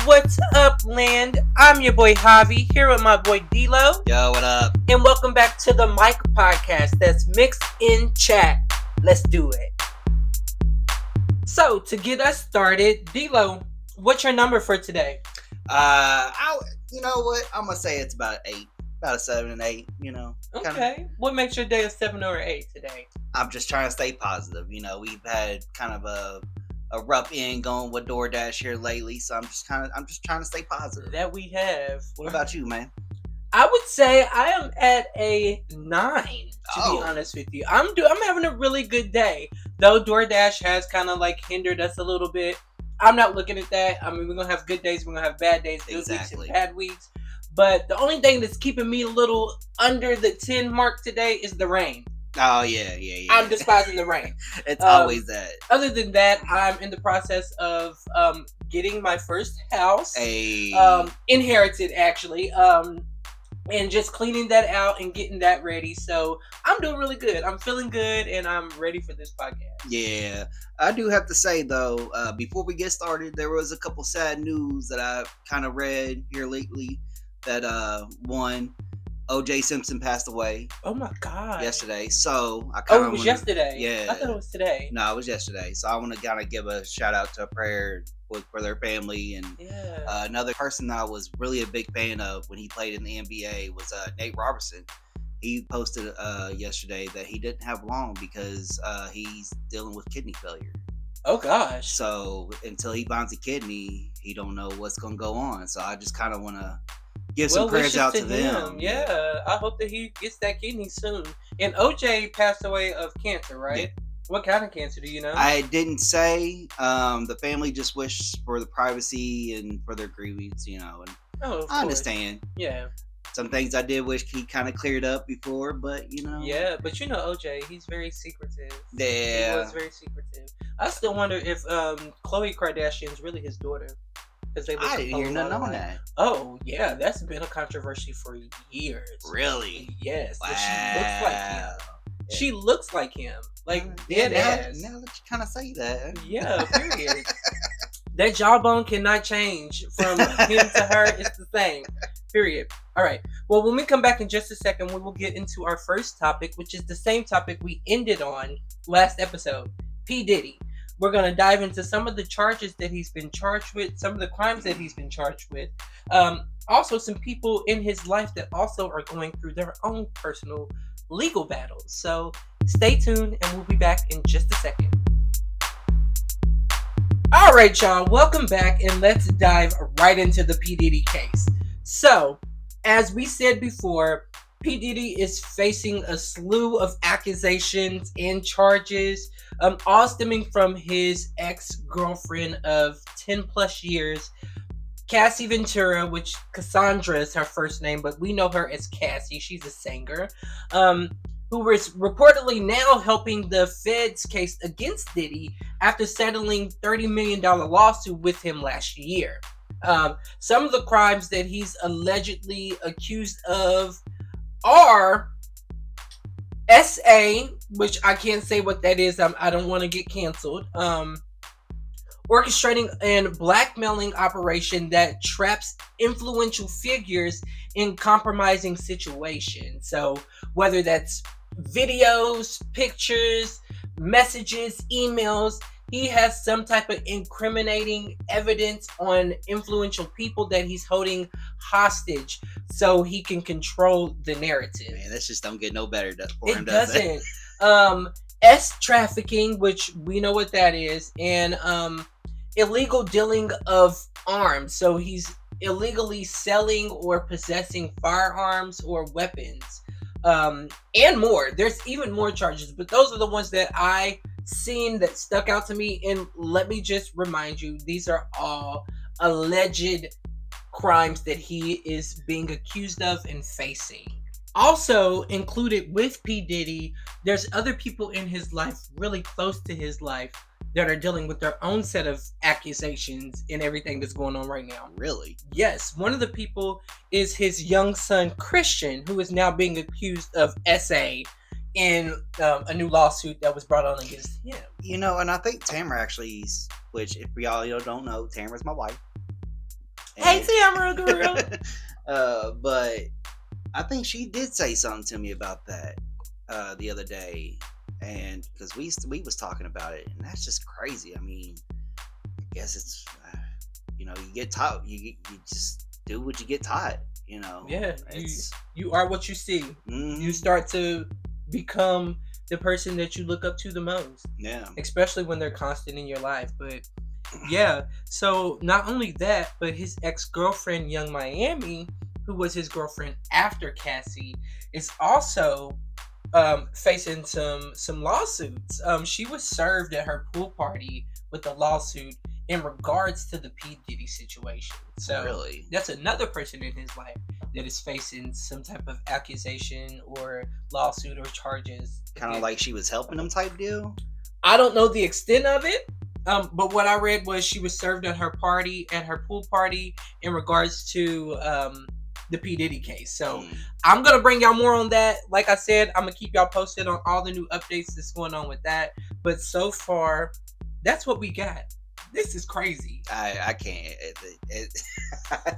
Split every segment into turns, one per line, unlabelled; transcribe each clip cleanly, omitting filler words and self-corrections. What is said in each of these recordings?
What's up, land? I'm your boy Javi, here with my boy D-Lo.
Yo, what up?
And welcome back to the Mike Podcast that's mixed in chat. Let's do it. So, to get us started, D-Lo, what's your number for today?
You know what? I'm gonna say it's about 8, about a 7 and 8.
Okay. What makes your day a 7 or 8 today?
I'm just trying to stay positive. We've had kind of a rough end going with DoorDash here lately, so I'm just trying to stay positive.
That we have.
What about you, man?
I would say I am at a 9, to be honest with you. I'm having a really good day. Though DoorDash has kind of like hindered us a little bit. I'm not looking at that. I mean, we're going to have good days. We're going to have bad days, good weeks and bad weeks. But the only thing that's keeping me a little under the 10 mark today is the rain.
Oh, yeah.
I'm despising the rain.
It's always that.
Other than that, I'm in the process of getting my first house. Inherited, actually. And just cleaning that out and getting that ready. So I'm doing really good. I'm feeling good, and I'm ready for this podcast.
Yeah. I do have to say, though, before we get started, there was a couple sad news that I kind of read here lately. That one, O.J. Simpson passed away.
Oh my God!
Yesterday. So
it was yesterday.
Yeah,
I thought it was today.
No, it was yesterday. So I want to kind of give a shout out to a prayer for their family, and another person that I was really a big fan of when he played in the NBA was Nate Robertson. He posted yesterday that he didn't have long because he's dealing with kidney failure.
Oh gosh!
So until he finds a kidney, he don't know what's gonna go on. So I just kind of want to give some prayers out to them.
Yeah, I hope that he gets that kidney soon. And OJ passed away of cancer, right? Yeah. What kind of cancer, do you know?
I didn't say. The family just wished for the privacy and for their grievance, and I understand.
Yeah.
Some things I did wish he kind of cleared up before, but
Yeah, but OJ, he's very secretive.
Yeah.
He was very secretive. I still wonder if Khloe Kardashian is really his daughter.
I didn't hear nothing on that.
Oh, yeah, that's been a controversy for years.
Really?
Yes.
Wow.
She looks like him. Yeah. She looks like him. Like, dead ass.
Now that you kind of say that.
Yeah, period. That jawbone cannot change from him to her. It's the same. Period. All right. Well, when we come back in just a second, we will get into our first topic, which is the same topic we ended on last episode. P. Diddy. We're going to dive into some of the charges that he's been charged with, some of the crimes that he's been charged with. Also, some people in his life that also are going through their own personal legal battles. So stay tuned, and we'll be back in just a second. All right, y'all. Welcome back, and let's dive right into the P. Diddy case. So, as we said before, P. Diddy is facing a slew of accusations and charges, all stemming from his ex-girlfriend of 10 plus years, Cassie Ventura, which Cassandra is her first name, but we know her as Cassie. She's a singer, who was reportedly now helping the Fed's case against Diddy after settling $30 million lawsuit with him last year. Some of the crimes that he's allegedly accused of are SA, which I can't say what that is. I don't want to get canceled. Orchestrating and blackmailing operation that traps influential figures in compromising situations. So whether that's videos, pictures, messages, emails, he has some type of incriminating evidence on influential people that he's holding hostage so he can control the narrative.
Man, this just don't get no better for him,
does
it?
Trafficking, which we know what that is, and illegal dealing of arms. So he's illegally selling or possessing firearms or weapons, and more. There's even more charges, but those are the ones that I seen that stuck out to me. And let me just remind you, these are all alleged crimes that he is being accused of and facing. Also included with P. Diddy, there's other people in his life, really close to his life, that are dealing with their own set of accusations and everything that's going on right now.
Really?
Yes. One of the people is his young son, Christian, who is now being accused of SA in a new lawsuit that was brought on against him.
And I think Tamara actually, which if y'all don't know, Tamara's my wife.
Hey, Tamara girl.
But I think she did say something to me about that the other day, and because we was talking about it, and that's just crazy. I mean, I guess it's you get taught, you just do what you get taught.
Yeah, you are what you see. Mm-hmm. You start to become the person that you look up to the most.
Yeah,
especially when they're constant in your life. But yeah, so not only that, but his ex-girlfriend, Young Miami, who was his girlfriend after Cassie, is also facing some lawsuits. She was served at her pool party with a lawsuit in regards to the P. Diddy situation. So
really?
That's another person in his life that is facing some type of accusation or lawsuit or charges.
Kind of like she was helping him type deal?
I don't know the extent of it. But what I read was she was served at her pool party, in regards to the P. Diddy case. So I'm gonna bring y'all more on that. Like I said, I'm gonna keep y'all posted on all the new updates that's going on with that. But so far, that's what we got. This is crazy.
I can't.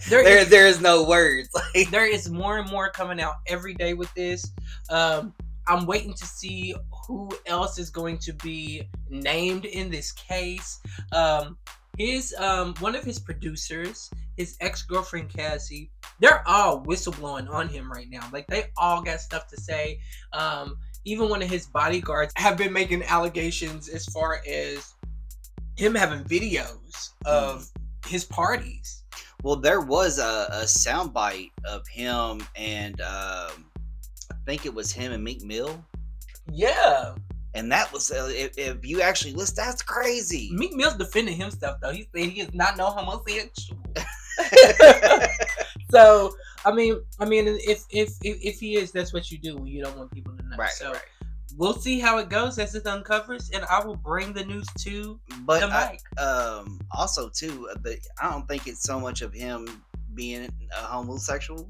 There is no words.
There is more and more coming out every day with this. I'm waiting to see who else is going to be named in this case. One of his producers, his ex-girlfriend Cassie, they're all whistleblowing on him right now. Like, they all got stuff to say. Even one of his bodyguards have been making allegations as far as him having videos of his parties.
Well, there was a soundbite of him and I think it was him and Meek Mill.
Yeah.
And that was, if you actually listen, that's crazy.
Meek Mill's defending himself, though. He said he is not no homosexual. So, I mean, if he is, that's what you do when you don't want people to know.
Right,
so,
right.
We'll see how it goes as it uncovers, and I will bring the news to the mic.
Also, too, I don't think it's so much of him being a homosexual,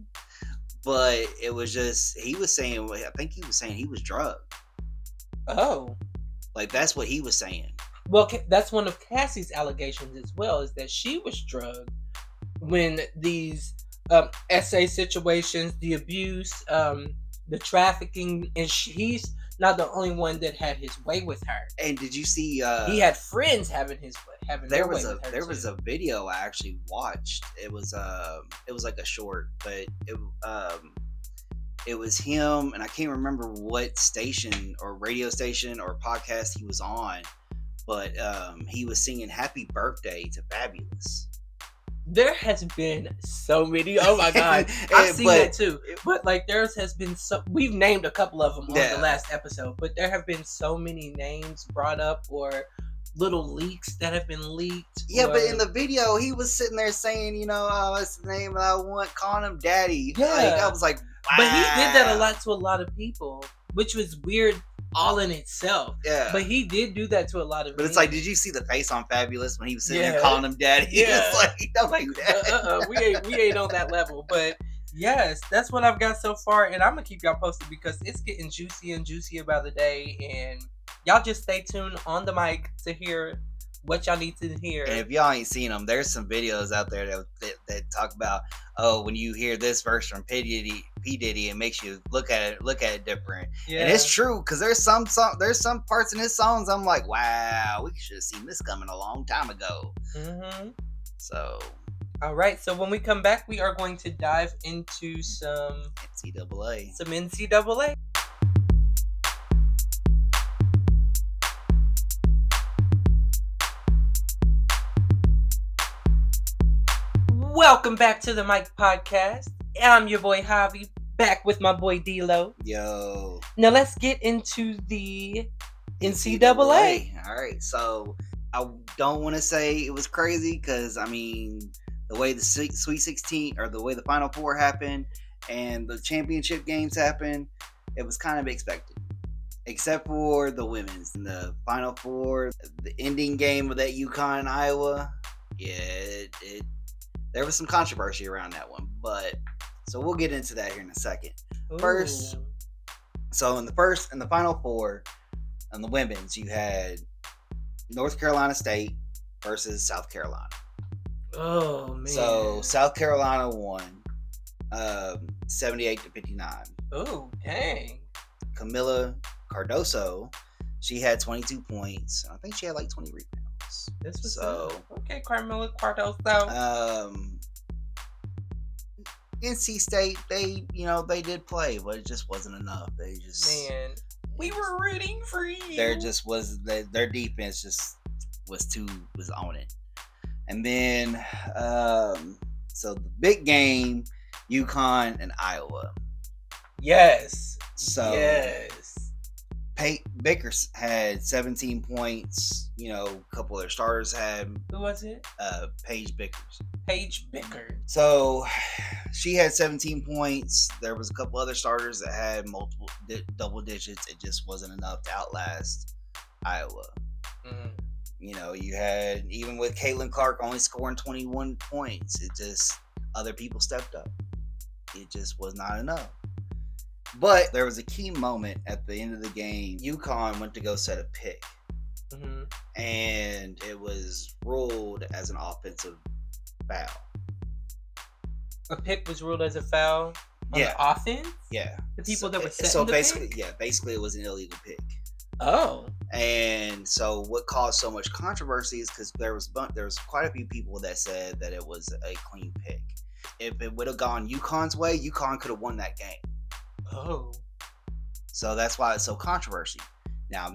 but it was just, I think he was saying he was drugged.
Oh.
Like, that's what he was saying.
Well, that's one of Cassie's allegations as well, is that she was drugged when these SA situations, the abuse, the trafficking, and he's not the only one that had his way with her.
And did you see?
He had friends having his way. There
was a video I actually watched. It was like a short, but it was him, and I can't remember what station or radio station or podcast he was on, but he was singing "Happy Birthday" to Fabulous.
There has been so many. Oh my god, I've seen that too. But like, has been so. We've named a couple of them on the last episode, but there have been so many names brought up or little leaks that have been leaked.
Yeah, but in the video, he was sitting there saying, what's the name I want, calling him Daddy.
Yeah,
I was like, wow.
But he did that a lot to a lot of people, which was weird. All in itself.
Yeah.
But he did do that to a lot of
But it's like, did you see the face on Fabulous when he was sitting there calling him Daddy?
Yeah.
It's like, don't do that.
We ain't on that level. But yes, that's what I've got so far. And I'm going to keep y'all posted because it's getting juicy and juicier by the day. And y'all just stay tuned on the mic to hear what y'all need to hear.
And if y'all ain't seen them, there's some videos out there that talk about, when you hear this verse from P. Diddy, it makes you look at it different. Yeah. And it's true, because there's some parts in his songs I'm like, wow, we should have seen this coming a long time ago.
Mm-hmm.
So,
all right. So when we come back, we are going to dive into some NCAA. Welcome back to the Mike Podcast. I'm your boy Javi, back with my boy D-Lo.
Yo.
Now let's get into the NCAA.
All right, so I don't want to say it was crazy because, I mean, the way the Sweet 16 or the way the Final Four happened and the championship games happened, it was kind of expected. Except for the women's. In the Final Four, the ending game of that UConn and Iowa, there was some controversy around that one, so we'll get into that here in a second.
Ooh.
First, so in the Final Four, on the women's, you had North Carolina State versus South Carolina.
Oh man.
So South Carolina won 78-59.
Oh, dang.
Camila Cardoso, she had 22 points. I think she had like 20 rebounds.
This was okay, Carmela Cardoso.
NC State, they did play, but it just wasn't enough. They just
we were rooting for you.
There just was their defense just was on it. And then so the big game, UConn and Iowa.
Yes.
So
yes.
Baker had 17 points. A couple of their starters had.
Who was it?
Paige Bickers.
Paige Bickers.
So she had 17 points. There was a couple other starters that had multiple double digits. It just wasn't enough to outlast Iowa. Mm-hmm. You had, even with Caitlin Clark only scoring 21 points, it just, other people stepped up. It just was not enough. But there was a key moment at the end of the game. UConn went to go set a pick. Mm-hmm. And it was ruled as an offensive foul.
A pick was ruled as a foul on the offense?
Yeah.
The people that were setting the pick?
Basically it was an illegal pick.
Oh.
And so what caused so much controversy is because there was quite a few people that said that it was a clean pick. If it would have gone UConn's way, UConn could have won that game.
Oh.
So that's why it's so controversial. Now,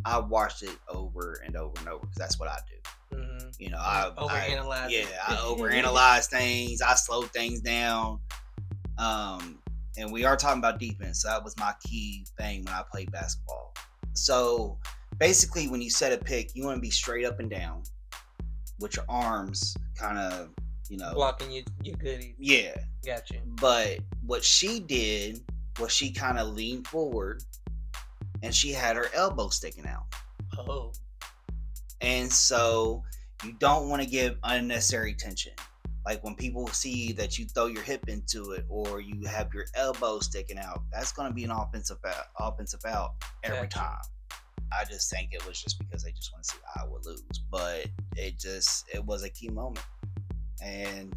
I watched it over and over and over because that's what I do. Mm-hmm. I overanalyze. I overanalyze things. I slow things down. And we are talking about defense. So that was my key thing when I played basketball. So basically, when you set a pick, you want to be straight up and down with your arms kind of,
blocking your goodies.
Yeah.
Gotcha.
But what she did was she kind of leaned forward and she had her elbow sticking out.
Oh.
And so you don't want to give unnecessary tension. Like when people see that you throw your hip into it or you have your elbow sticking out, that's going to be an offensive foul every time. I just think it was just because they just want to see Iowa lose. But it was a key moment. And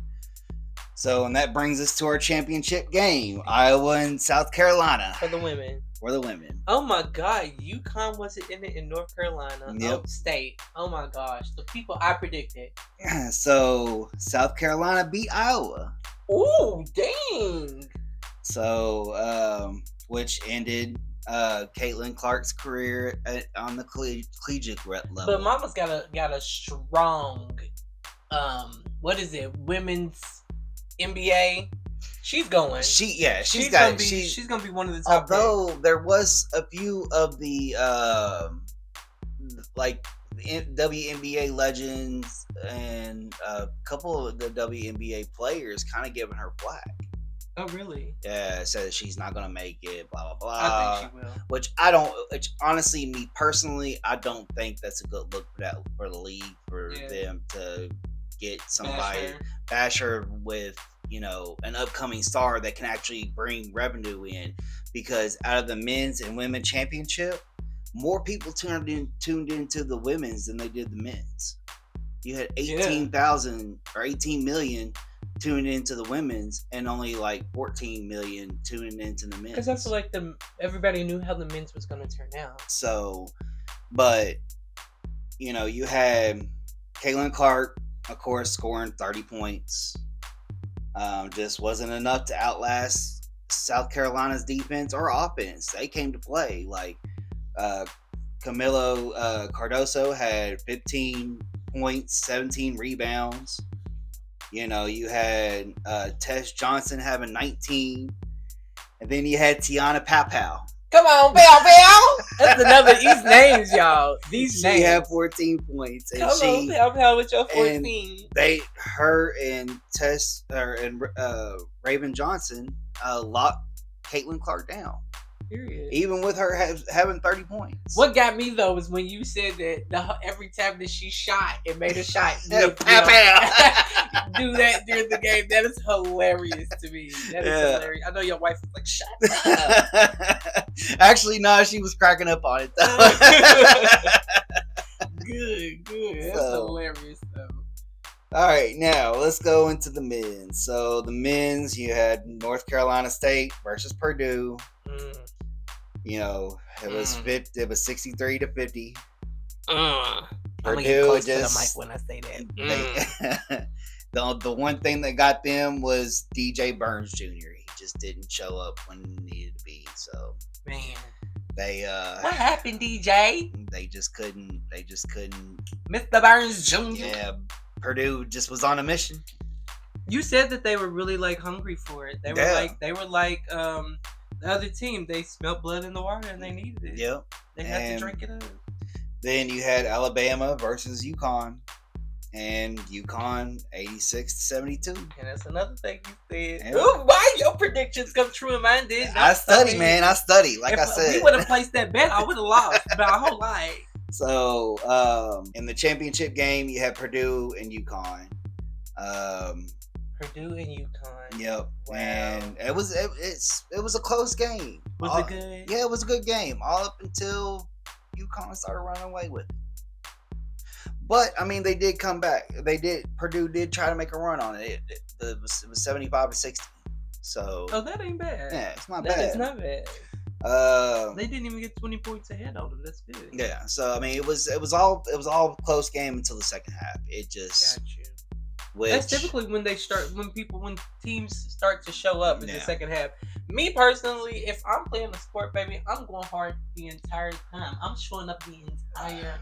that brings us to our championship game, Iowa and South Carolina.
For the women. Oh my God, UConn wasn't in it in North Carolina.
Yep.
Upstate. Oh my gosh, the people I predicted.
So South Carolina beat Iowa.
Ooh, dang.
So, which ended Caitlin Clark's career on the collegiate level.
But Mama's got a strong, women's NBA. She's going.
She's
gonna be one of the top.
Although there was a few of the WNBA legends and a couple of the WNBA players kind of giving her flack.
Oh really?
Yeah, said she's not gonna make it. Blah blah blah.
I think she will.
Which I don't. Which honestly, me personally, I don't think that's a good look for the league for them to get somebody bash her with an upcoming star that can actually bring revenue in, because out of the men's and women championship, more people tuned into the women's than they did the men's. You had 18,000 or 18 million tuning into the women's and only like 14 million tuning into the men's.
Because I feel like everybody knew how the men's was going to turn out.
So, but you had Caitlin Clark, of course, scoring 30 points. Just wasn't enough to outlast South Carolina's defense or offense. They came to play. Like Camilo Cardoso had 15 points, 17 rebounds. You had Tess Johnson having 19. And then you had Tiana Papau.
Come on, Pow. That's another these names, y'all. These names.
She had 14 points. And
Come on, Pow with your 14.
Her and Tess and Raven Johnson locked Caitlin Clark down.
Period.
Even with her having 30 points.
What got me though was when you said that every time that she shot, it made a shot.
Pow.
Do that during the game. That is hilarious to me. That is hilarious. I know your wife was like, shut up.
Actually, no, she was cracking up on it though.
Good. That's hilarious though.
All right, now let's go into the men's. So the men's, you had North Carolina State versus Purdue. You know, it was it was 63-50.
I'm gonna get
Purdue
close to the
just
mic when I say that.
the one thing that got them was DJ Burns Jr. He just didn't show up when he needed to be. So
Man,
they
what happened, DJ?
They just couldn't.
Mr. Burns Jr.
Yeah, Purdue just was on a mission.
You said that they were really like hungry for it. They were like the other team. They smelled blood in the water and they needed it.
Yep.
They had to drink it up.
Then you had Alabama versus UConn. And UConn 86-72.
And that's another thing you said. Yeah. Ooh, why your predictions come true and mine did?
I study, man. I study. Like I said,
if we would have placed that bet, I would have lost my whole life.
So, in the championship game, you had Purdue and UConn.
Purdue and UConn.
Yep. Wow. And it was a close game.
Was it good?
Yeah, it was a good game. All up until UConn started running away with it. But I mean, they did come back. Purdue did try to make a run on it. It was 75-60. So.
Oh, that ain't bad.
Yeah, it's not bad.
It's not bad. They didn't even get 20 points ahead on them. That's good.
Yeah. So I mean, it was all close game until the second half. It just.
Got you. That's typically when teams start to show up in the second half. Me personally, if I'm playing a sport, baby, I'm going hard the entire time. I'm showing up the entire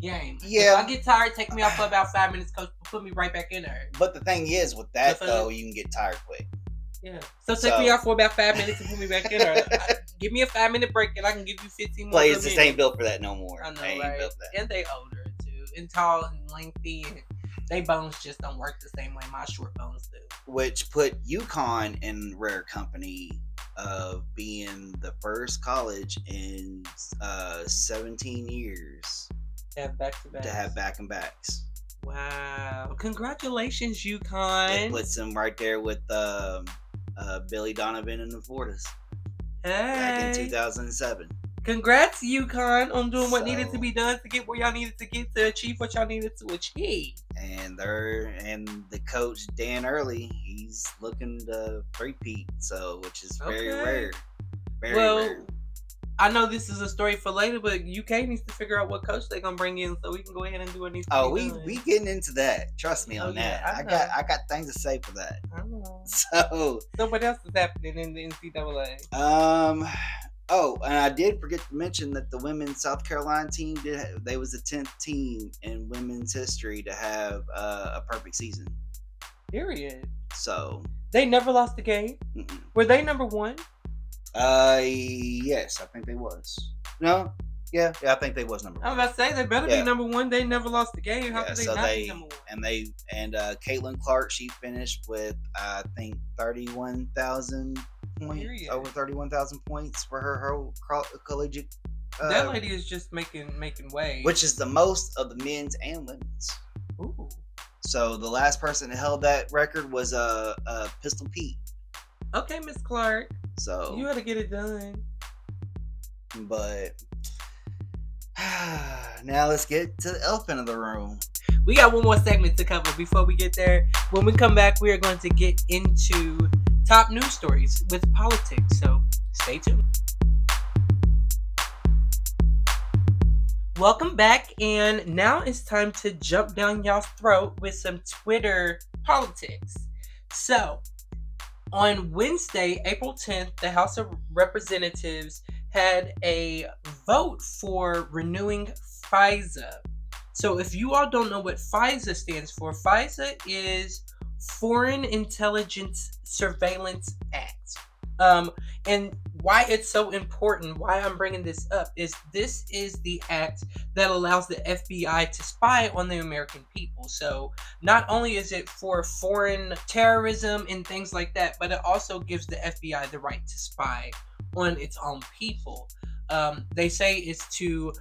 game.
Yeah.
If I get tired, take me off for about 5 minutes, coach. Put me right back in there.
But the thing is, with that though, you can get tired quick.
Yeah. So take me off for about 5 minutes and put me back in there. Give me a 5-minute break, and I can give you 15 more.
Players just ain't built for that no more.
I know, right? And they older too, and tall and lengthy, and they bones just don't work the same way my short bones do.
Which put UConn in rare company of being the first college in 17 years
to have back-to-backs.
To have back-and-backs.
Wow. Congratulations, UConn.
It puts them right there with Billy Donovan and the Floridas.
Hey.
Back in 2007.
Congrats, UConn, on doing what needed to be done to get where y'all needed to get to achieve what y'all needed to achieve.
And the coach Dan Early, he's looking to repeat, which is very rare. Very rare.
I know this is a story for later, but UK needs to figure out what coach they're gonna bring in so we can go ahead and do what needs to be done.
We getting into that. Trust me on that. I got things to say for that.
I know.
So
what else is happening in the NCAA?
Oh, and I did forget to mention that the women's South Carolina team they was the 10th team in women's history to have a perfect season.
Period.
So
they never lost a game. Mm-mm. Were they number one?
Yes, I think they was. No, yeah, I think they was number one.
I was about to say they better be number one. They never lost a game. How could they not be number one?
And Caitlin Clark, she finished with I think 31,000 points, over 31,000 points for her whole collegiate.
That lady is just making waves.
Which is the most of the men's and women's.
Ooh.
So the last person that held that record was Pistol Pete.
Okay, Miss Clark.
So
you gotta get it done.
But now let's get to the elephant of the room.
We got one more segment to cover before we get there. When we come back, we are going to get into top news stories with politics. So stay tuned. Welcome back, and now it's time to jump down y'all's throat with some Twitter politics. So, on Wednesday, April 10th, the House of Representatives had a vote for renewing FISA. So if you all don't know what FISA stands for, FISA is Foreign Intelligence Surveillance Act. And why it's so important, why I'm bringing this up, is this is the act that allows the FBI to spy on the American people. So not only is it for foreign terrorism and things like that, but it also gives the FBI the right to spy on its own people. They say it's to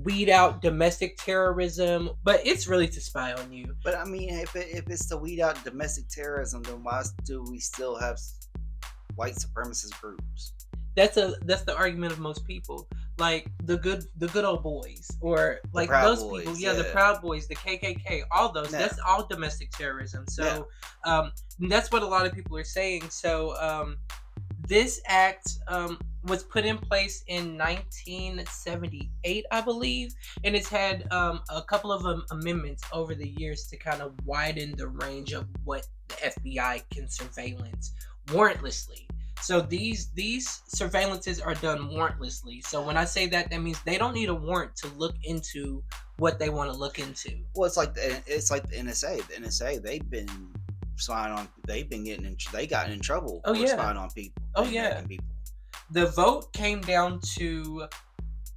weed out domestic terrorism, but it's really to spy on you.
But I mean, if it's to weed out domestic terrorism, then why do we still have white supremacist groups?
That's the argument of most people. like the good old boys, or
The
like
Proud
those people.
Boys,
Yeah, the
yeah.
Proud Boys, the KKK, all those.
Yeah.
That's all domestic terrorism.
Yeah.
So that's what a lot of people are saying. So this act was put in place in 1978, I believe, and it's had a couple of amendments over the years to kind of widen the range of what the FBI can surveillance warrantlessly. So these surveillances are done warrantlessly. So when I say that, that means they don't need a warrant to look into what they want to look into.
Well, it's like the NSA. The NSA, they've been getting they got in trouble
Oh
for
yeah.
spying on people.
Oh
American
yeah.
people.
The vote came down to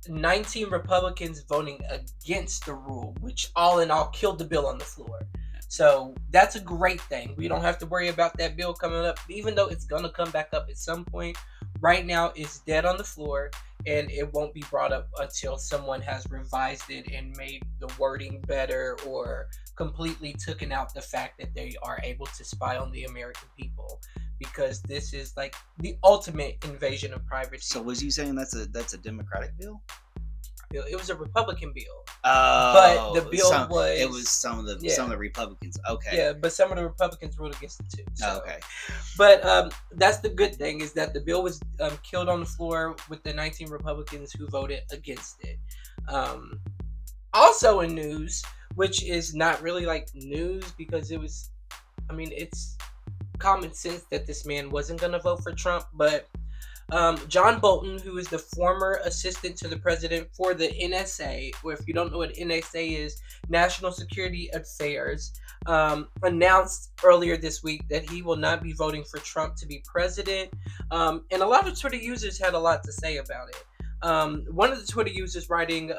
19 Republicans voting against the rule, which all in all killed the bill on the floor. So that's a great thing. We don't have to worry about that bill coming up, even though it's going to come back up at some point. Right now, it's dead on the floor, and it won't be brought up until someone has revised it and made the wording better, or completely taken out the fact that they are able to spy on the American people, because this is like the ultimate invasion of privacy.
So was you saying that's a Democratic bill?
It was a Republican bill.
Oh,
but the bill
it was some of the Republicans. Okay.
Yeah, but some of the Republicans ruled against it too. So.
Okay.
But that's the good thing, is that the bill was killed on the floor with the 19 Republicans who voted against it. Also in news, which is not really like news because it's common sense that this man wasn't going to vote for Trump, but John Bolton, who is the former assistant to the president for the NSA, or if you don't know what NSA is, National Security Affairs, announced earlier this week that he will not be voting for Trump to be president. And a lot of Twitter users had a lot to say about it. One of the Twitter users writing,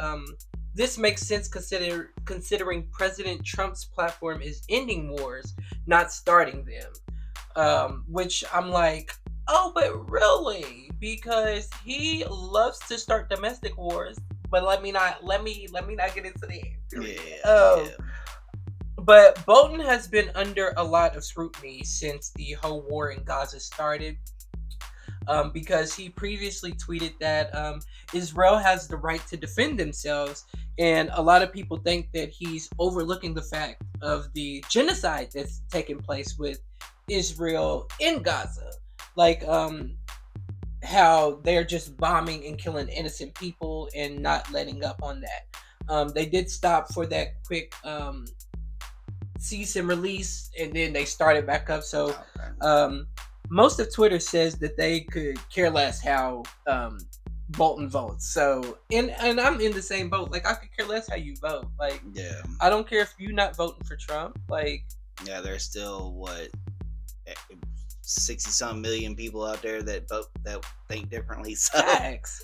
this makes sense considering President Trump's platform is ending wars, not starting them. Which I'm like, oh, but really? Because he loves to start domestic wars. But let me not get into that.
Yeah.
But Bolton has been under a lot of scrutiny since the whole war in Gaza started. Because he previously tweeted that Israel has the right to defend themselves, and a lot of people think that he's overlooking the fact of the genocide that's taking place with Israel in Gaza. Like how they're just bombing and killing innocent people and not letting up on that. They did stop for that quick cease and release, and then they started back up. So most of Twitter says that they could care less how Bolton votes. So and I'm in the same boat. Like, I could care less how you vote. Like,
yeah,
I don't care if you're not voting for Trump. Like,
yeah, there's still 60-some million people out there that vote, that think differently. So.
Facts.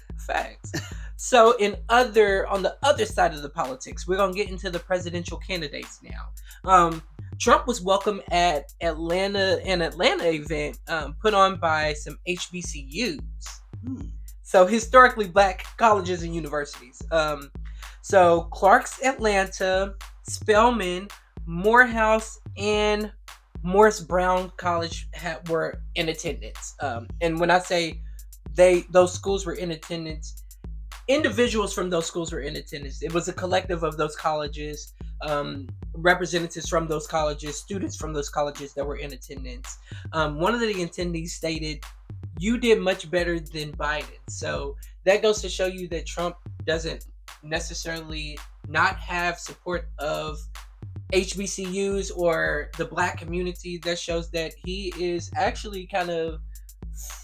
So on the other side of the politics, we're gonna get into the presidential candidates now. Trump was welcome at an Atlanta event put on by some HBCUs. So historically black colleges and universities. So Clark's Atlanta, Spelman, Morehouse, and Morris Brown College were in attendance. And when I say those schools were in attendance, individuals from those schools were in attendance. It was a collective of those colleges, representatives from those colleges, students from those colleges that were in attendance. One of the attendees stated, "You did much better than Biden." So that goes to show you that Trump doesn't necessarily not have support of HBCUs or the black community. That shows that he is actually kind of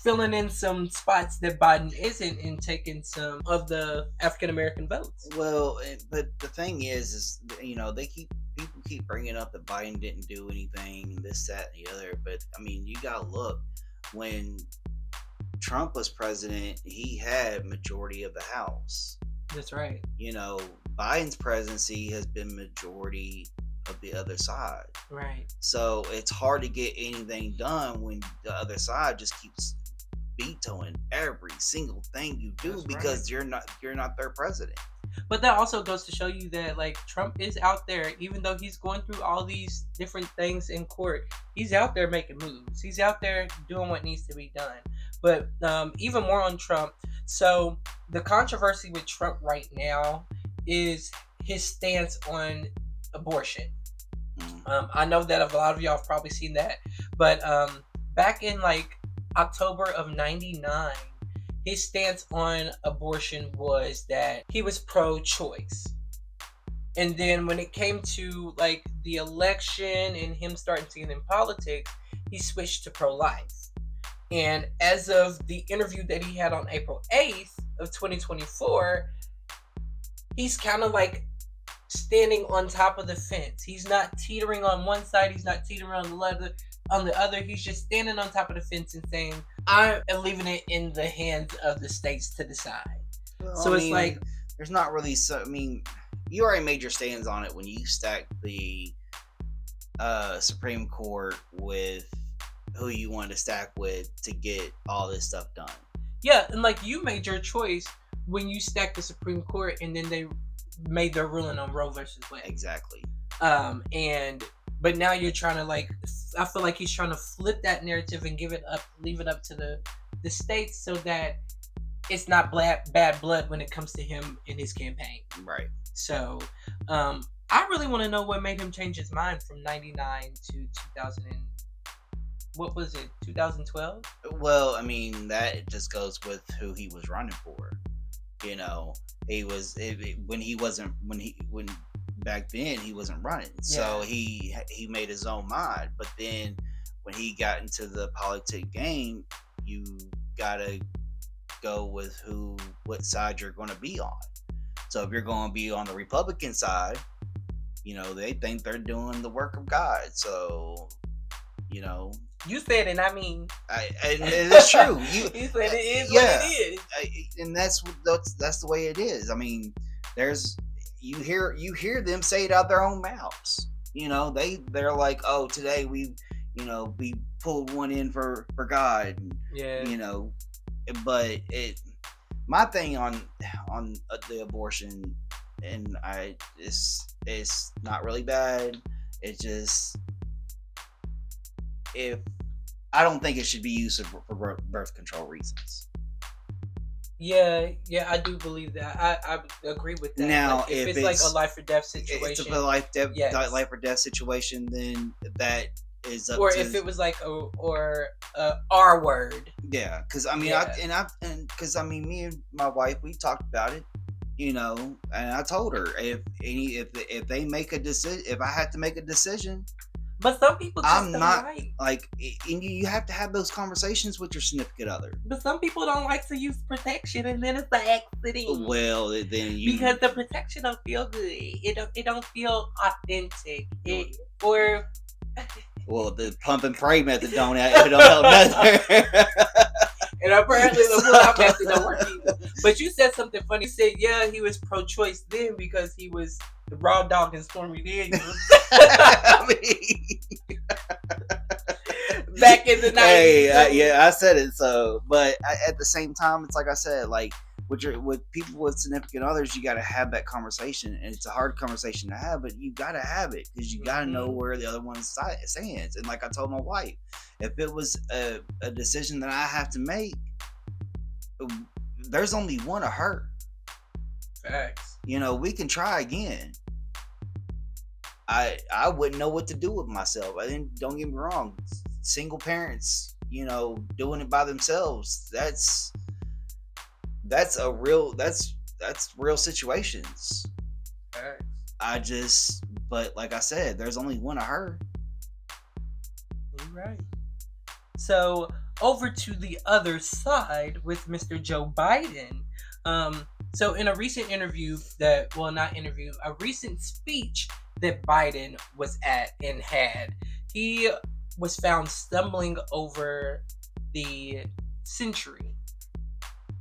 filling in some spots that Biden isn't, and taking some of the African American votes.
Well, but the thing is people keep bringing up that Biden didn't do anything, this, that, and the other. But I mean, you gotta look, when Trump was president, he had majority of the House.
That's right.
Biden's presidency has been majority of the other side.
Right.
So it's hard to get anything done when the other side just keeps vetoing every single thing you do. That's because right. you're not their president.
But that also goes to show you that, like, Trump is out there, even though he's going through all these different things in court, he's out there making moves. He's out there doing what needs to be done. But even more on Trump. So the controversy with Trump right now is his stance on abortion. I know that a lot of y'all have probably seen that, but back in like October of '99, his stance on abortion was that he was pro-choice. And then when it came to like the election and him starting to get in politics, he switched to pro-life. And as of the interview that he had on April 8th of 2024, he's kind of like standing on top of the fence. He's not teetering on one side, he's not teetering on the other. He's just standing on top of the fence and saying, I am leaving it in the hands of the states to decide.
Well, so it's like there's not really you already made your stands on it when you stacked the Supreme Court with who you wanted to stack with to get all this stuff done.
Yeah, and like you made your choice when you stacked the Supreme Court, and then they made their ruling on Roe versus Wade.
Exactly.
But now you're trying to I feel like he's trying to flip that narrative and leave it up to the states so that it's not bad blood when it comes to him in his campaign.
Right.
So, I really want to know what made him change his mind from 99 to 2000 and what was it, 2012?
Well, I mean, that just goes with who he was running for. You know, when back then he wasn't running. Yeah. So he made his own mind. But then when he got into the politic game, you gotta go with what side you're going to be on. So if you're going to be on the Republican side, you know, they think they're doing the work of God. So, you know,
you said it. I mean,
and it's true. You
said it is what it
is, and that's the way it is. I mean, you hear them say it out their own mouths. You know, they're like, oh, today we pulled one in for God.
Yeah.
You know, but my thing on the abortion, and it's not really bad. It's just I don't think it should be used for birth control reasons.
Yeah, I do believe that. I agree with that.
Now,
like, if it's like a life or death situation,
it's a life or death situation, then that is up
or
to.
If it was like a R word.
Yeah, because I mean, because me and my wife, we talked about it, you know, and I told her if they make a decision, if I had to make a decision.
But some people just
I'm
don't
not
like.
Like, and you have to have those conversations with your significant other.
But some people don't like to use protection, and then it's an accident.
Well, then
because the protection don't feel good. It don't feel authentic.
Well, the pump and pray method don't help nothing.
And apparently the pull-out method don't work either. But you said something funny. You said, yeah, he was pro-choice then because he was the raw dog in Stormy Daniels.
I mean,
back in the 90s.
Hey, I said it. So, but at the same time, it's like I said, like with people with significant others, you got to have that conversation, and it's a hard conversation to have, but you got to have it because you got to know where the other one stands. And like I told my wife, if it was a decision that I have to make, there's only one of her.
Facts.
You know, we can try again. I wouldn't know what to do with myself. Don't get me wrong. Single parents, you know, doing it by themselves. That's real situations.
Facts.
But like I said, there's only one of her.
You're right. So over to the other side with Mr. Joe Biden. So in a recent a recent speech that Biden was at and had, he was found stumbling over the century.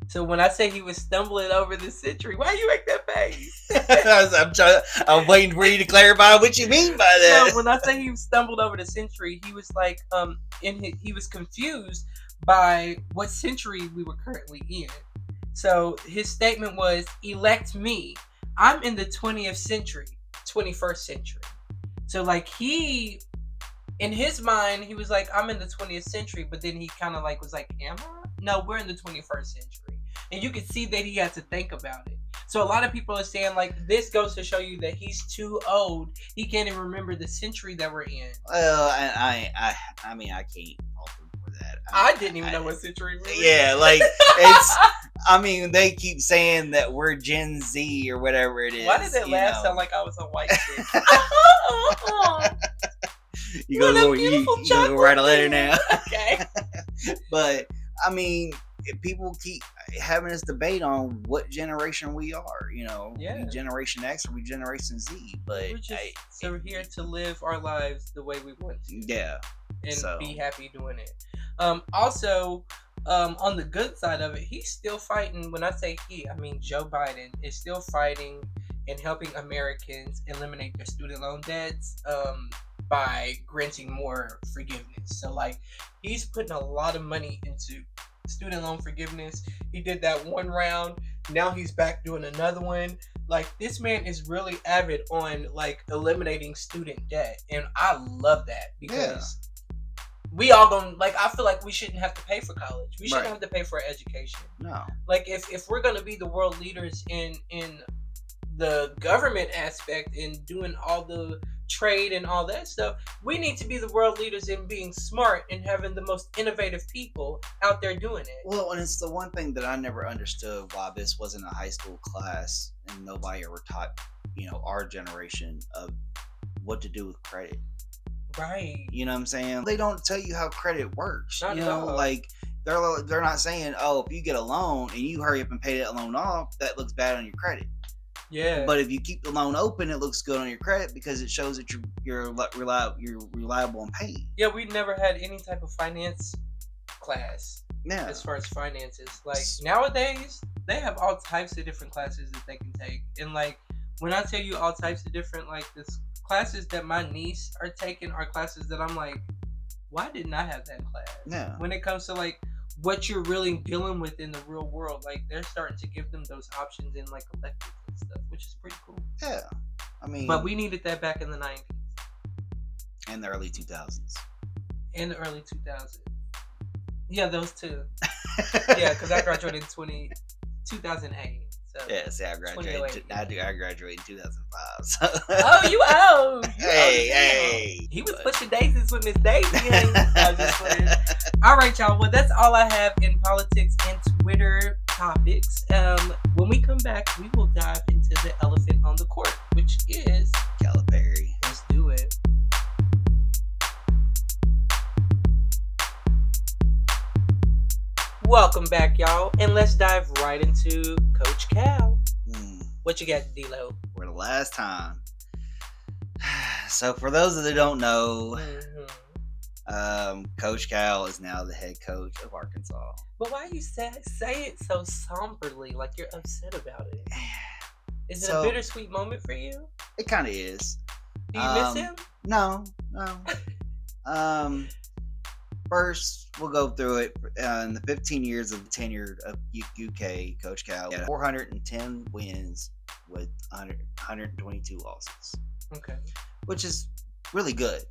So when I say he was stumbling over the century, why you make that face?
I'm waiting for you to clarify what you mean by that.
So when I say he stumbled over the century, he was like, he was confused by what century we were currently in. So his statement was, elect me. I'm in the 21st century. So like in his mind, he was like, I'm in the 20th century, but then he kind of like was like, am I? No, we're in the 21st century. And you can see that he had to think about it. So a lot of people are saying, like, this goes to show you that he's too old. He can't even remember the century that we're in.
Well, I mean, I can't fault him for that.
I didn't even know what century we were
Yeah,
in.
like, it's... I mean, they keep saying that we're Gen Z or whatever it is.
Why did that laugh sound like I was a white kid?
You gonna go write a letter now?
Okay.
But I mean, people keep having this debate on what generation we are. You know, we Generation X or we Generation Z. But
we're just here to live our lives the way we want to.
Yeah,
and be happy doing it. Also, on the good side of it, he's still fighting. When I say he, I mean Joe Biden is still fighting and helping Americans eliminate their student loan debts by granting more forgiveness. So, like, he's putting a lot of money into student loan forgiveness. He did that one round. Now he's back doing another one. Like, this man is really avid on, like, eliminating student debt. And I love that because we all gonna, like, I feel like we shouldn't have to pay for college. We shouldn't have to pay for education.
No.
Like, if we're gonna be the world leaders in the government aspect and doing all the trade and all that stuff, we need to be the world leaders in being smart and having the most innovative people out there doing it.
Well, and it's the one thing that I never understood why this wasn't a high school class and nobody ever taught, you know, our generation of what to do with credit.
Right.
You know what I'm saying? They don't tell you how credit works.
Not
you
at
know,
all.
like they're not saying, oh, if you get a loan and you hurry up and pay that loan off, that looks bad on your credit.
Yeah.
But if you keep the loan open, it looks good on your credit because it shows that you're reliable and paying.
Yeah, we never had any type of finance class.
Yeah.
As far as finances, like nowadays, they have all types of different classes that they can take. And like when I tell you all types of different, like this classes that my niece are taking are classes that I'm like, why didn't I have that class?
Yeah.
When it comes to like what you're really dealing with in the real world, like they're starting to give them those options in like electives and stuff, which is pretty cool.
Yeah, I mean,
but we needed that back in the 90s
and the early 2000s.
In the early 2000s, yeah, those two. Yeah, because I graduated in 2008. So
yeah, see, I graduated in 2005. So.
Oh, you old.
Hey.
He was pushing daisies with Miss Daisy. All right, y'all. Well, that's all I have in politics and Twitter topics. When we come back, we will dive into the elephant on the court, which is
Calipari.
Let's do it. Welcome back, y'all, and let's dive right into Coach Cal. What you got, D-Lo?
For the last time. So, for those that don't know, Coach Cal is now the head coach of Arkansas.
But why you say it so somberly, like you're upset about it? Is it a bittersweet moment for you?
It kind of is.
Do you miss him?
No. First, we'll go through it. In the 15 years of tenure of UK, Coach Cal had 410 wins with 122 losses.
Okay.
Which is really good.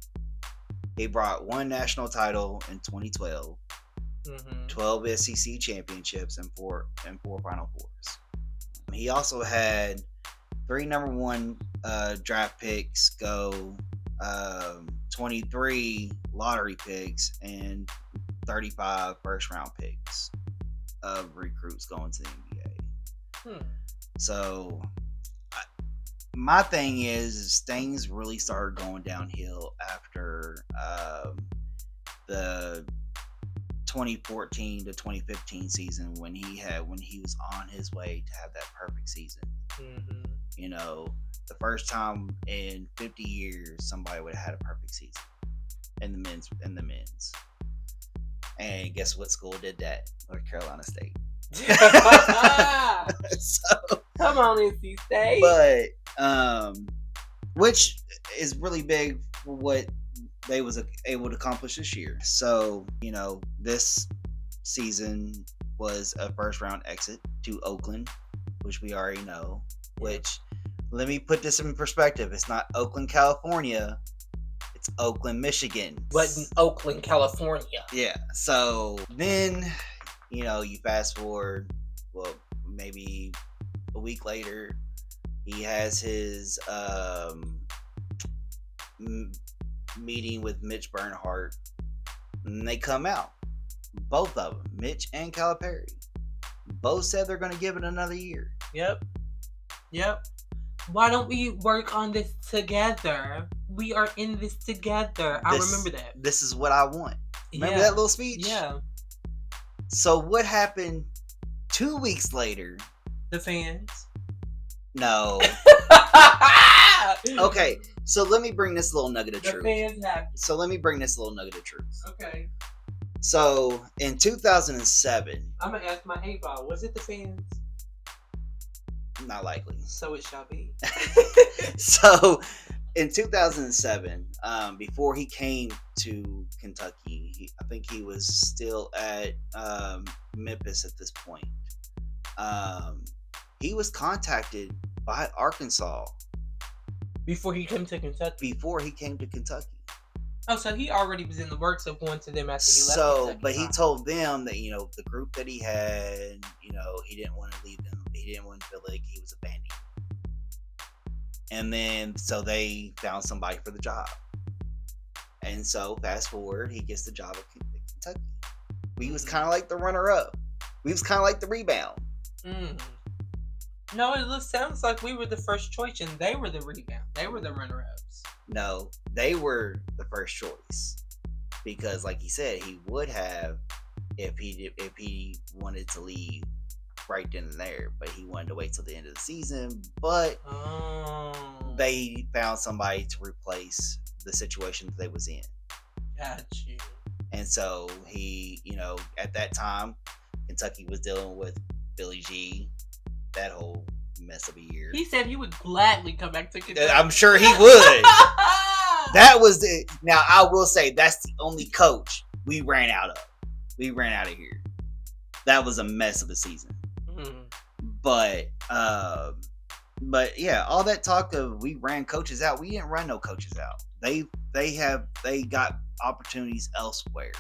He brought one national title in 2012, 12 SEC championships, and four Final Fours. He also had 3 number 1 draft picks go, 23 lottery picks, and 35 first round picks of recruits going to the NBA. So my thing is things really started going downhill after the 2014 to 2015 season when he was on his way to have that perfect season. You know, the first time in 50 years somebody would have had a perfect season in the men's. And guess what school did that? North Carolina State. So,
come on, NC State.
But which is really big for what they was able to accomplish this year. So, you know, this season was a first round exit to Oakland, which we already know. Which, let me put this in perspective. It's not Oakland, California. It's Oakland, Michigan.
But in Oakland, California.
Yeah. So then, you know, you fast forward well, maybe a week later, he has his meeting with Mitch Bernhardt, and they come out. Both of them, Mitch and Calipari, both said they're going to give it another year.
Yep. Why don't we work on this together? We are in this together. I remember that.
This is what I want. Remember that little speech?
Yeah.
So what happened 2 weeks later?
The fans.
No. Okay, so let me bring this little nugget of truth.
The fans happy.
So let me bring this little nugget of truth.
Okay.
So in 2007,
I'm gonna ask my 8-ball. Was it the fans?
Not likely.
So it shall be.
So in 2007, before he came to Kentucky, I think he was still at Memphis at this point. He was contacted by Arkansas
before he came to Kentucky. Oh, so he already was in the works of going to them after he left Kentucky.
But he told them that, the group that he had, he didn't want to leave them. He didn't want to feel like he was abandoned. And then, so they found somebody for the job. And so, fast forward, he gets the job at Kentucky. He was kind of like the runner-up. We was kind of like the rebound.
No, it sounds like we were the first choice and they were the rebound. They were the runner-ups.
No, they were the first choice. Because, like he said, he would have if he wanted to leave right then and there. But he wanted to wait till the end of the season. But they found somebody to replace the situation that they was in.
Got you.
And so he, at that time, Kentucky was dealing with Billy G, that whole mess of a year.
He said he would gladly come back to Kentucky.
I'm sure he would. That was now I will say that's the only coach we ran out of. We ran out of here. That was a mess of a season. But yeah, all that talk of we ran coaches out, we didn't run no coaches out. They got opportunities elsewhere.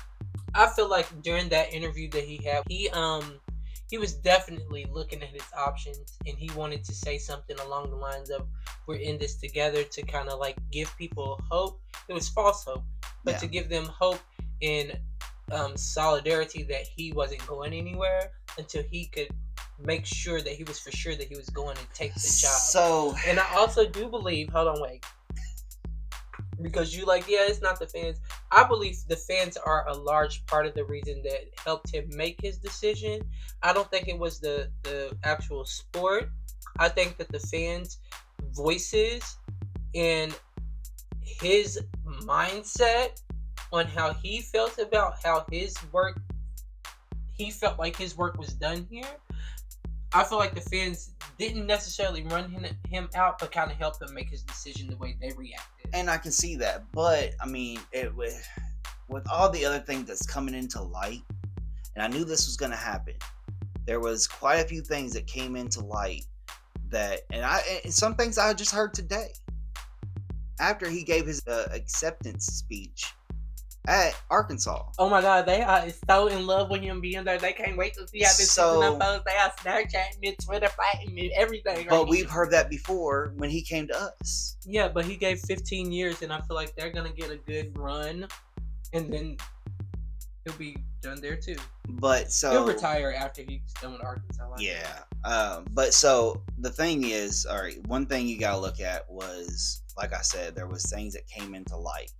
I feel like during that interview that he had, he was definitely looking at his options, and he wanted to say something along the lines of, we're in this together, to kind of like give people hope. It was false hope, but to give them hope and solidarity that he wasn't going anywhere until he could make sure that he was for sure that he was going to take the job.
So,
and I also do believe, hold on, wait. Because it's not the fans. I believe the fans are a large part of the reason that helped him make his decision. I don't think it was the actual sport. I think that the fans' voices and his mindset on how he felt about how he felt like his work was done here. I feel like the fans didn't necessarily run him out, but kind of helped him make his decision the way they reacted.
And I can see that, but I mean, with all the other things that's coming into light, and I knew this was going to happen. There was quite a few things that came into light and some things I just heard today after he gave his acceptance speech at Arkansas.
Oh my God, they are so in love with him being there. They can't wait to see how this season unfolds. They are Snapchatting and Twitter fighting and everything.
But we've heard that before when he came to us.
Yeah, but he gave 15 years, and I feel like they're gonna get a good run, and then he'll be done there too.
But so
he'll retire after he's done with Arkansas.
But so the thing is, all right, one thing you gotta look at was, like I said, there was things that came into light.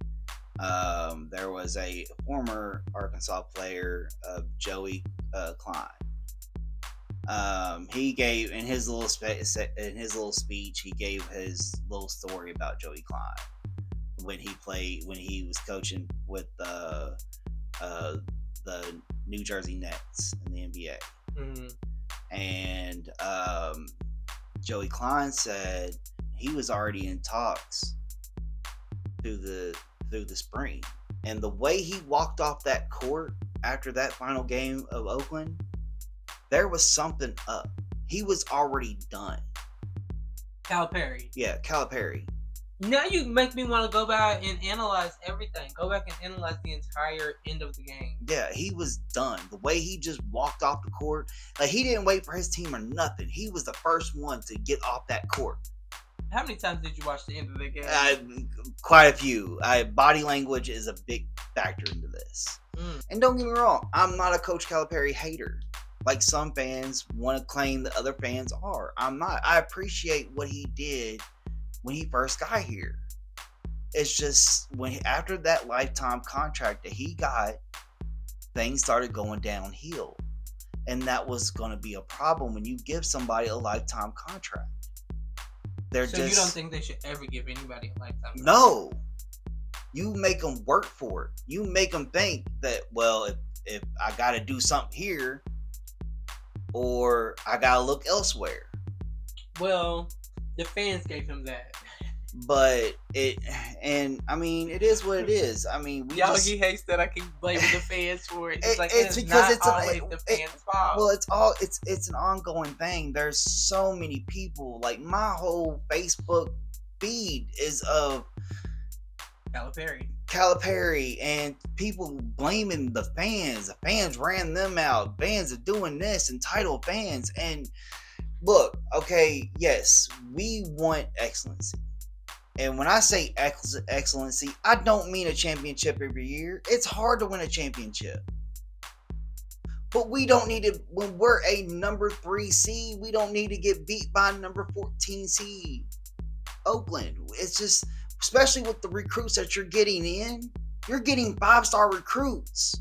There was a former Arkansas player, Joey Klein. He gave in his little speech, he gave his little story about Joey Klein when he was coaching with the New Jersey Nets in the NBA. Mm-hmm. And Joey Klein said he was already in talks through the spring, and the way he walked off that court after that final game of Oakland, there was something up. He was already done.
Calipari.
Yeah, Calipari.
Now you make me want to go back and analyze everything. Go back and analyze the entire end of the game.
Yeah, he was done. The way he just walked off the court, like he didn't wait for his team or nothing. He was the first one to get off that court.
How many times did you watch the end of the game?
Quite a few. Body language is a big factor into this. And don't get me wrong, I'm not a Coach Calipari hater. Like some fans want to claim that other fans are. I'm not. I appreciate what he did when he first got here. It's just after that lifetime contract that he got, things started going downhill. And that was going to be a problem when you give somebody a lifetime contract.
You don't think they should ever give anybody a lifetime contract?
No. You make them work for it. You make them think that, well, if I got to do something here, or I got to look elsewhere.
Well, the fans gave him that.
But it is what it is. I mean,
he hates that I keep blaming the fans for it. It's because it's always the fans' fault.
Well, it's an ongoing thing. There's so many people. Like my whole Facebook feed is of Calipari and people blaming the fans. The fans ran them out. Fans are doing this, entitled fans. And look, okay, yes, we want excellency. And when I say excellency, I don't mean a championship every year. It's hard to win a championship. But we don't need to, when we're a number 3 seed, we don't need to get beat by number 14 seed Oakland. It's just, especially with the recruits that you're getting in, you're getting 5-star recruits.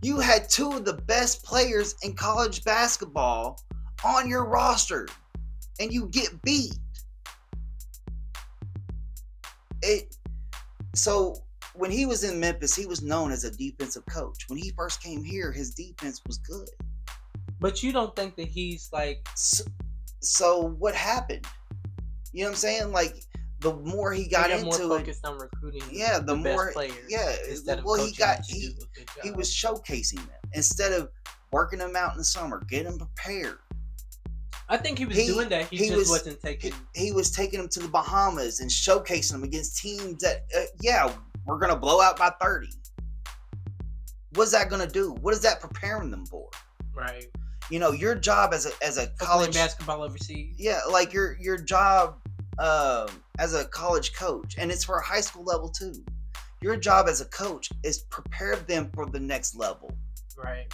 You had 2 of the best players in college basketball on your roster, and you get beat. So when he was in Memphis, he was known as a defensive coach. When he first came here, his defense was good.
But you don't think that he's like...
So what happened? You know what I'm saying? Like, the more he got into
more focused on recruiting
the more
best players.
Yeah. Well, he was showcasing them instead of working them out in the summer, getting them prepared.
I think he was doing that. He just wasn't taking...
He was taking them to the Bahamas and showcasing them against teams that, we're going to blow out by 30. What's that going to do? What is that preparing them for?
Right.
You know, your job as a college...
basketball overseas.
Yeah, like your job as a college coach, and it's for a high school level too. Your job as a coach is prepare them for the next level.
Right.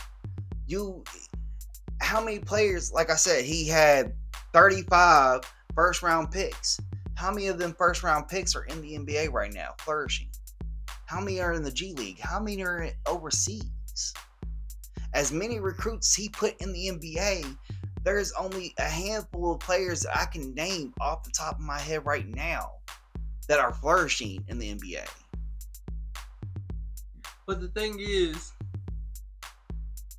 How many players, like I said, he had 35 first round picks. How many of them first round picks are in the NBA right now, flourishing? How many are in the G League? How many are overseas? As many recruits he put in the NBA, there's only a handful of players that I can name off the top of my head right now that are flourishing in the NBA.
But the thing is,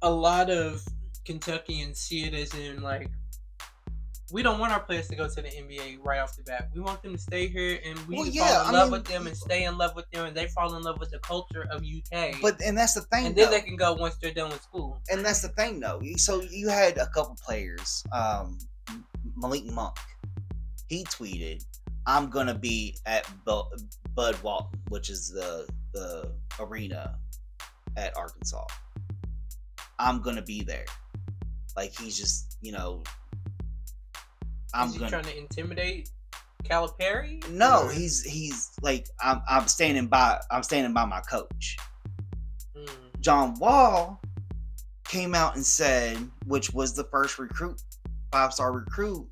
a lot of Kentuckians see it as in like, we don't want our players to go to the NBA right off the bat. We want them to stay here, and fall in love with them and stay in love with them, and they fall in love with the culture of UK.
And that's the thing.
And then they can go once they're done with school.
And that's the thing, though. So you had a couple players, Malik Monk. He tweeted, "I'm gonna be at Bud Walton, which is the arena at Arkansas. I'm gonna be there." Like he's just,
Is he trying to intimidate Calipari?
No, he's like, I'm standing by my coach. John Wall came out and said, which was the first 5-star recruit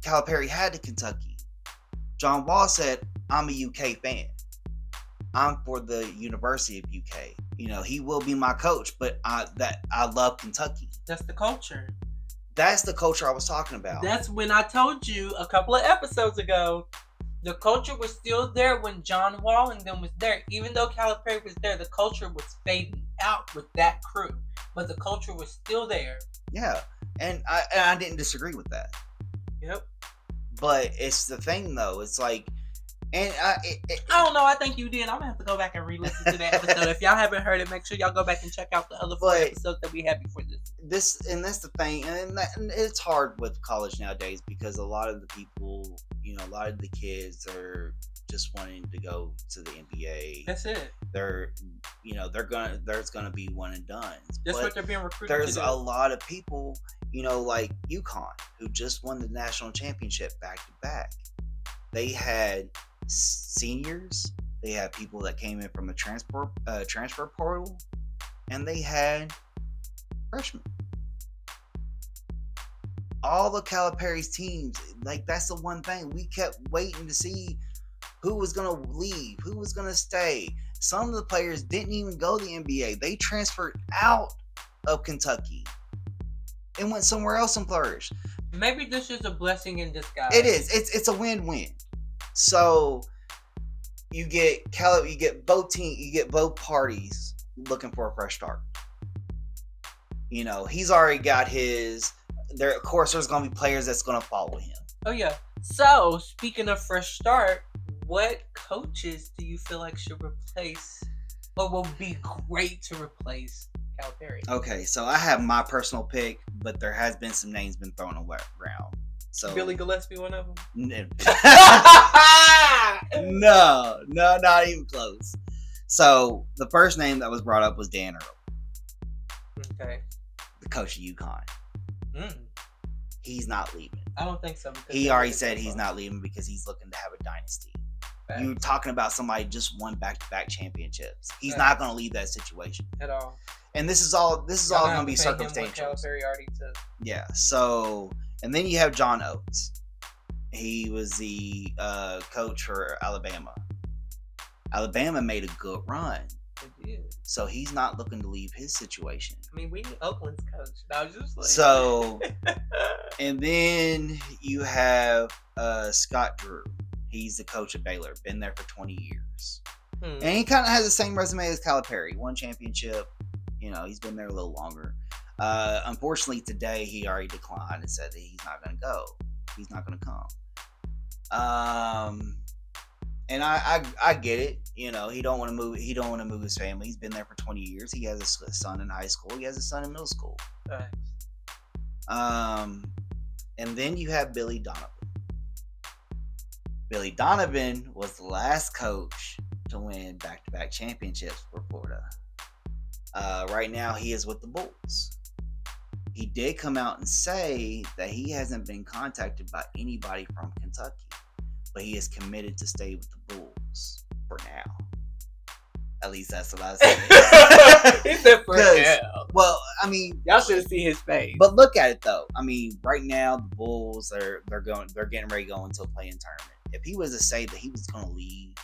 Calipari had to Kentucky. John Wall said, "I'm a UK fan. I'm for the University of UK. He will be my coach, but I love Kentucky."
That's the culture.
That's the culture I was talking about.
That's when I told you a couple of episodes ago, the culture was still there when John Wall and them was there. Even though Calipari was there, the culture was fading out with that crew. But the culture was still there.
Yeah. And I didn't disagree with that.
Yep.
But it's the thing, though. It's like, and
I don't know. I think you did. I'm gonna have to go back and re-listen to that episode. If y'all haven't heard it, make sure y'all go back and check out the other 4 episodes that we had before this.
that's the thing, and it's hard with college nowadays because a lot of the people, a lot of the kids are just wanting to go to the NBA.
That's it.
There's gonna be one and done.
That's what they're being recruited
There's
to do.
a lot of people, like UConn, who just won the national championship back to back. They had seniors, they had people that came in from the transfer portal, and they had freshmen. All the Calipari's teams, like, that's the one thing we kept waiting to see who was gonna leave, who was gonna stay. Some of the players didn't even go to the NBA. They transferred out of Kentucky and went somewhere else and flourished.
Maybe this is a blessing in disguise.
It is. It's a win-win. So you get both parties looking for a fresh start. He's already got his. Of course, there's gonna be players that's gonna follow him.
Oh yeah. So speaking of fresh start, what coaches do you feel like should replace, or will be great to replace Calipari?
Okay, so I have my personal pick, but there has been some names been thrown around. So
Billy Gillespie, one of them?
No, not even close. So the first name that was brought up was Dan Earl.
Okay.
The coach of UConn. He's not leaving.
I don't think so.
He already said he's not leaving because he's looking to have a dynasty. Facts. You're talking about somebody just won back-to-back championships. He's not going to leave that situation
at all.
And this is all going to be circumstantial.
Calipari already took.
Yeah. So, and then you have John Oates. He was the coach for Alabama. Alabama made a good run.
It did.
So he's not looking to leave his situation.
I mean, we need Oakland's coach. I was just like.
So, and then you have Scott Drew. He's the coach of Baylor. Been there for 20 years. And he kind of has the same resume as Calipari. Won championship. He's been there a little longer. Unfortunately, today he already declined and said that he's not going to go. He's not going to come. And I get it. He don't want to move. He don't want to move his family. He's been there for 20 years. He has a son in high school. He has a son in middle school.
Right.
And then you have Billy Donovan. Billy Donovan was the last coach to win back-to-back championships for Florida. Right now, he is with the Bulls. He did come out and say that he hasn't been contacted by anybody from Kentucky, but he is committed to stay with the Bulls for now. At least that's what I said.
He said for now.
Well, I mean,
y'all should see his face.
But look at it though. I mean, right now the Bulls they're getting ready to go into a play-in tournament. If he was to say that he was going to leave,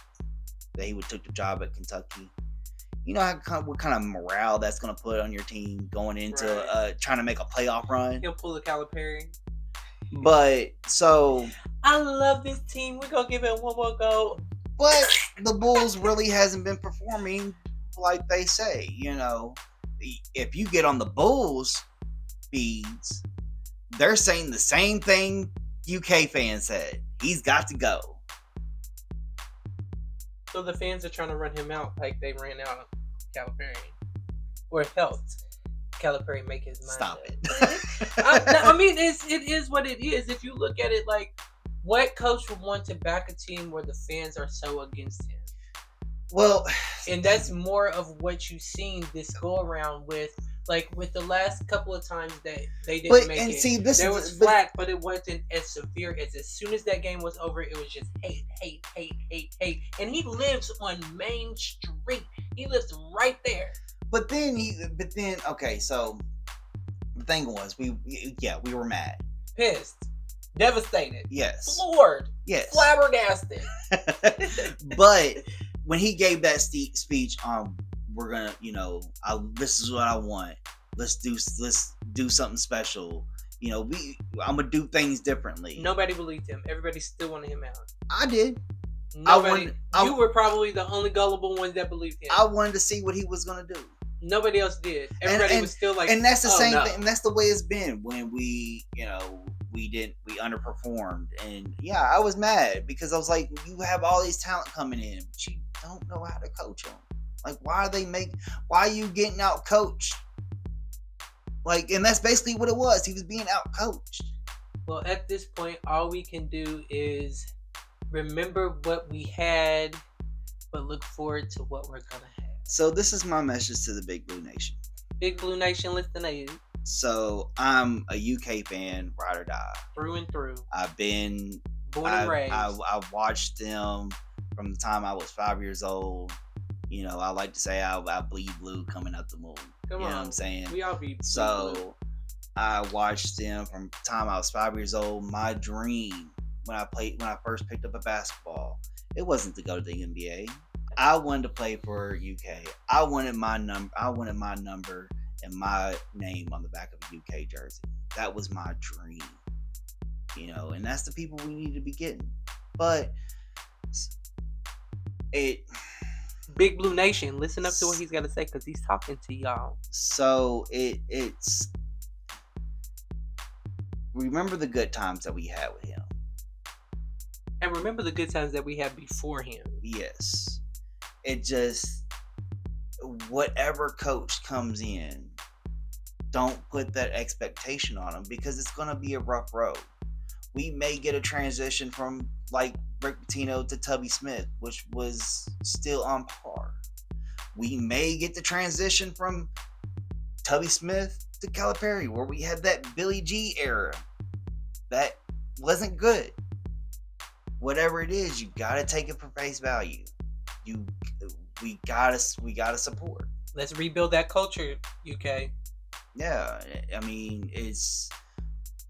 that he would took the job at Kentucky, what kind of morale that's going to put on your team going into trying to make a playoff run.
He'll pull the Calipari.
But so
I love this team. We're gonna give it one more go.
But the Bulls really hasn't been performing like they say. If you get on the Bulls feeds, they're saying the same thing UK fans said. He's got to go.
So the fans are trying to run him out like they ran out Calipari, or helped Calipari make his mind
Stop
up.
it.
I mean, it is what it is. If you look at it, like, what coach would want to back a team where the fans are so against him?
Well,
and that's more of what you've seen this go around with the last couple of times that they didn't make it.
See,
there was flack, but it wasn't as severe as soon as that game was over, it was just hate. And he lives on Main Street. He lives right there.
But then, okay, so the thing was, we were mad.
Pissed. Devastated.
Yes.
Floored.
Yes.
Flabbergasted.
But when he gave that speech on, we're gonna, this is what I want. Let's do something special. I'm gonna do things differently.
Nobody believed him. Everybody still wanted him out.
I did.
You were probably the only gullible one that believed him.
I wanted to see what he was gonna do.
Nobody else did. Everybody was still like,
and that's the same thing. And that's the way it's been when we underperformed. And yeah, I was mad because I was like, you have all these talent coming in, but you don't know how to coach them. Like, why are you getting out coached? Like, and that's basically what it was. He was being out coached.
Well, at this point, all we can do is remember what we had, but look forward to what we're gonna have.
So this is my message to the Big Blue Nation.
Big Blue Nation, listen to you.
So I'm a UK fan, ride or die,
through and through.
I've been
born and raised.
I watched them from the time I was 5 years old. You know, I like to say I bleed blue coming out the moon. You know what I'm saying?
We all be blue.
So I watched them from the time I was 5 years old. My dream when I first picked up a basketball, it wasn't to go to the NBA. I wanted to play for UK. I wanted my number and my name on the back of a UK jersey. That was my dream. You know, and that's the people we need to be getting. But
Big Blue Nation, listen up to what he's got to say, because he's talking to y'all.
So it's remember the good times that we had with him.
And remember the good times that we had before him.
Yes. It just, whatever coach comes in, don't put that expectation on him, because it's going to be a rough road. We may get a transition from like Rick Pitino to Tubby Smith, which was still on par. We may get the transition from Tubby Smith to Calipari, where we had that Billy G era. That wasn't good. Whatever it is, you gotta take it for face value. We gotta support.
Let's rebuild that culture, UK.
Yeah, I mean, it's,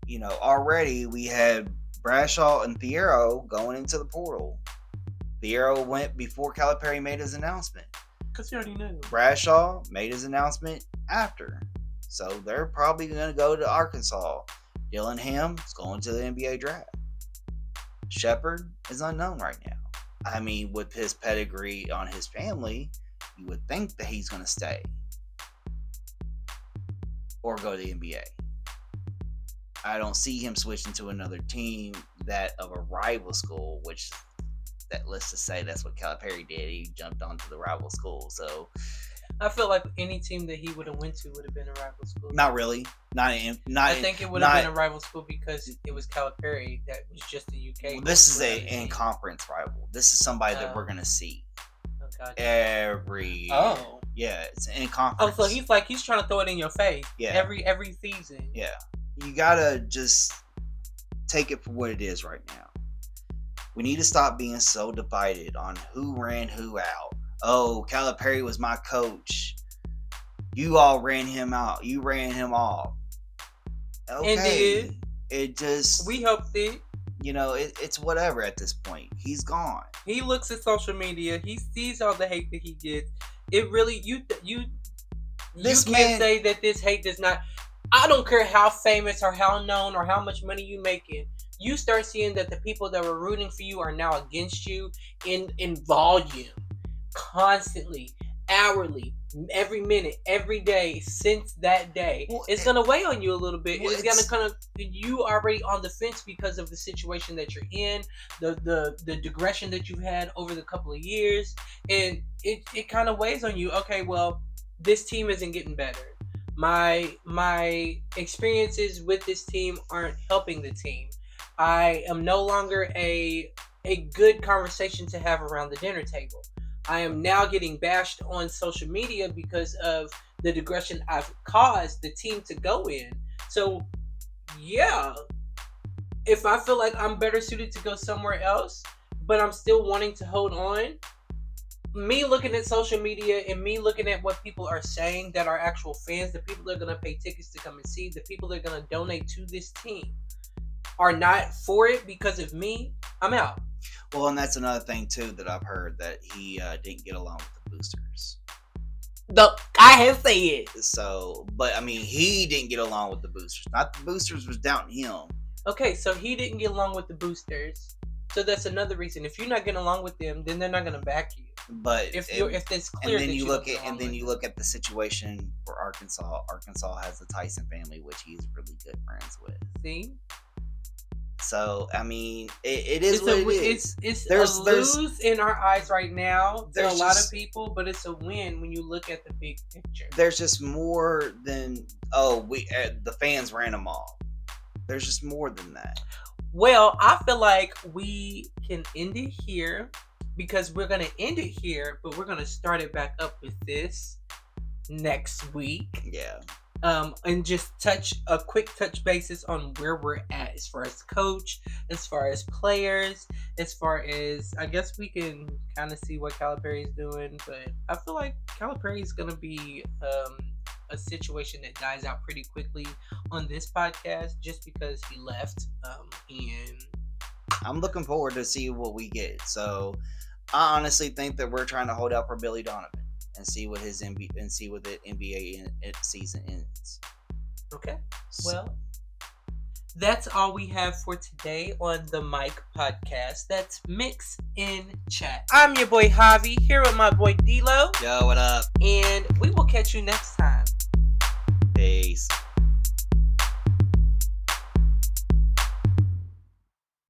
you know, already we had Bradshaw and Thiero going into the portal. Thiero went before Calipari made his announcement.
Because he already knew.
Bradshaw made his announcement after. So they're probably going to go to Arkansas. Dillingham is going to the NBA draft. Shepard is unknown right now. I mean, with his pedigree on his family, you would think that he's going to stay or go to the NBA. I don't see him switching to another team that of a rival school, which, that let's just say that's what Calipari did. He jumped onto the rival school. So
I feel like any team that he would have went to would have been a rival school.
Not really. I
think it would have been a rival school because it was Calipari that was just the UK.
Well, this is a in-conference rival. This is somebody that we're gonna see every year.
Oh.
Yeah, it's in conference.
Oh, so he's trying to throw it in your face.
Yeah.
Every season.
Yeah. You gotta just take it for what it is right now. We need to stop being so divided on who ran who out. Oh, Calipari was my coach. You all ran him out. You ran him off. Okay.
And did.
It just...
We helped it.
You know, it's whatever at this point. He's gone.
He looks at social media. He sees all the hate that he gets. It really... You can't say that this hate does not... I don't care how famous or how known or how much money you making. You start seeing that the people that were rooting for you are now against you in volume. Constantly, hourly, every minute, every day since that day. Well, it's gonna weigh on you a little bit. Well, it's gonna kind of, you already on the fence because of the situation that you're in, the digression that you've had over the couple of years, and it kind of weighs on you. Okay, well, this team isn't getting better. My experiences with this team aren't helping the team. I am no longer a good conversation to have around the dinner table. I am now getting bashed on social media because of the digression I've caused the team to go in. So, yeah, if I feel like I'm better suited to go somewhere else, but I'm still wanting to hold on, me looking at social media and me looking at what people are saying that are actual fans, the people that are going to pay tickets to come and see, the people that are going to donate to this team are not for it because of me, I'm out.
Well, and that's another thing too that I've heard, that he didn't get along with the boosters.
I have said.
So, but I mean, he didn't get along with the boosters. Not the boosters was doubting him.
Okay, so he didn't get along with the boosters. So that's another reason. If you're not getting along with them, then they're not going to back you.
But
if it's clear,
and then you look at the situation for Arkansas. Arkansas has the Tyson family, which he's really good friends with.
See.
So I mean, it is
it's
what it is.
It's a lose in our eyes right now to a lot of people, but it's a win when you look at the big picture.
There's just more than the fans ran them off. There's just more than that.
Well, I feel like we can end it here because we're gonna end it here, but we're gonna start it back up with this next week.
Yeah.
And just a quick touch basis on where we're at as far as coach, as far as players, as far as I guess we can kind of see what Calipari is doing, but I feel like Calipari is gonna be a situation that dies out pretty quickly on this podcast just because he left. And
I'm looking forward to see what we get. So I honestly think that we're trying to hold out for Billy Donovan and see what the NBA season ends.
Okay. Well, that's all we have for today on the Mike Podcast. That's Mix in Chat. I'm your boy Javi, here with my boy D-Lo.
Yo, what up?
And we will catch you next time.
Peace.